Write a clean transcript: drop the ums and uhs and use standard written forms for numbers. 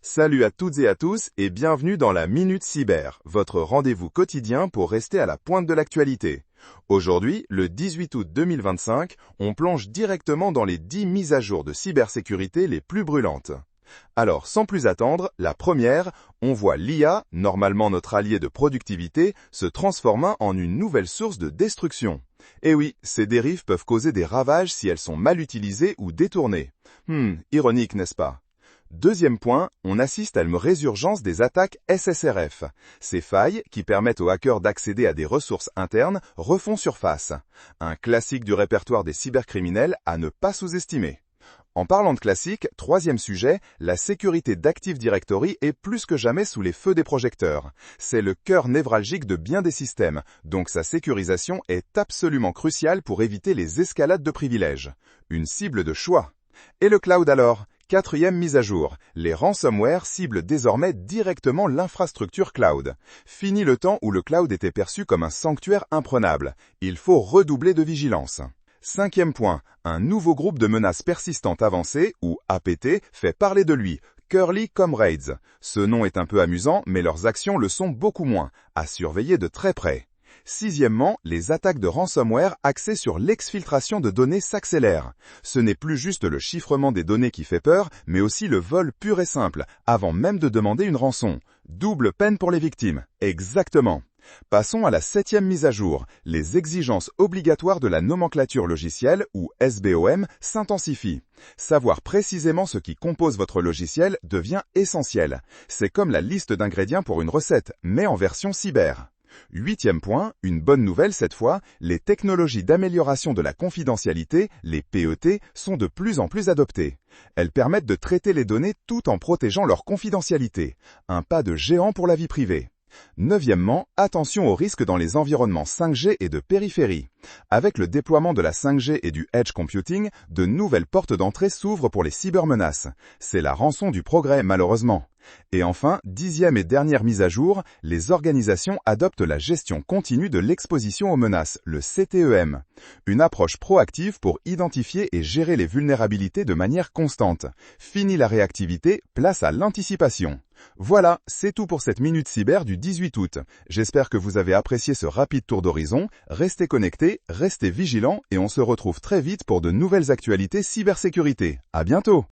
Salut à toutes et à tous et bienvenue dans la Minute Cyber, votre rendez-vous quotidien pour rester à la pointe de l'actualité. Aujourd'hui, le 18 août 2025, on plonge directement dans les 10 mises à jour de cybersécurité les plus brûlantes. Alors, sans plus attendre, la première, on voit l'IA, normalement notre allié de productivité, se transformant en une nouvelle source de destruction. Et oui, ces dérives peuvent causer des ravages si elles sont mal utilisées ou détournées. Ironique, n'est-ce pas? Deuxième point, on assiste à une résurgence des attaques SSRF. Ces failles, qui permettent aux hackers d'accéder à des ressources internes, refont surface. Un classique du répertoire des cybercriminels à ne pas sous-estimer. En parlant de classique, troisième sujet, la sécurité d'Active Directory est plus que jamais sous les feux des projecteurs. C'est le cœur névralgique de bien des systèmes, donc sa sécurisation est absolument cruciale pour éviter les escalades de privilèges. Une cible de choix. Et le cloud alors ? Quatrième mise à jour, les ransomware ciblent désormais directement l'infrastructure cloud. Fini le temps où le cloud était perçu comme un sanctuaire imprenable. Il faut redoubler de vigilance. Cinquième point, un nouveau groupe de menaces persistantes avancées, ou APT, fait parler de lui, Curly Comrades. Ce nom est un peu amusant, mais leurs actions le sont beaucoup moins, à surveiller de très près. Sixièmement, les attaques de ransomware axées sur l'exfiltration de données s'accélèrent. Ce n'est plus juste le chiffrement des données qui fait peur, mais aussi le vol pur et simple, avant même de demander une rançon. Double peine pour les victimes. Exactement. Passons à la septième mise à jour. Les exigences obligatoires de la nomenclature logicielle, ou SBOM, s'intensifient. Savoir précisément ce qui compose votre logiciel devient essentiel. C'est comme la liste d'ingrédients pour une recette, mais en version cyber. Huitième point, une bonne nouvelle cette fois, les technologies d'amélioration de la confidentialité, les PET, sont de plus en plus adoptées. Elles permettent de traiter les données tout en protégeant leur confidentialité. Un pas de géant pour la vie privée. Neuvièmement, attention aux risques dans les environnements 5G et de périphérie. Avec le déploiement de la 5G et du edge computing, de nouvelles portes d'entrée s'ouvrent pour les cybermenaces. C'est la rançon du progrès, malheureusement. Et enfin, dixième et dernière mise à jour, les organisations adoptent la gestion continue de l'exposition aux menaces, le CTEM. Une approche proactive pour identifier et gérer les vulnérabilités de manière constante. Fini la réactivité, place à l'anticipation. Voilà, c'est tout pour cette Minute Cyber du 18 août. J'espère que vous avez apprécié ce rapide tour d'horizon. Restez connectés, restez vigilants et on se retrouve très vite pour de nouvelles actualités cybersécurité. À bientôt!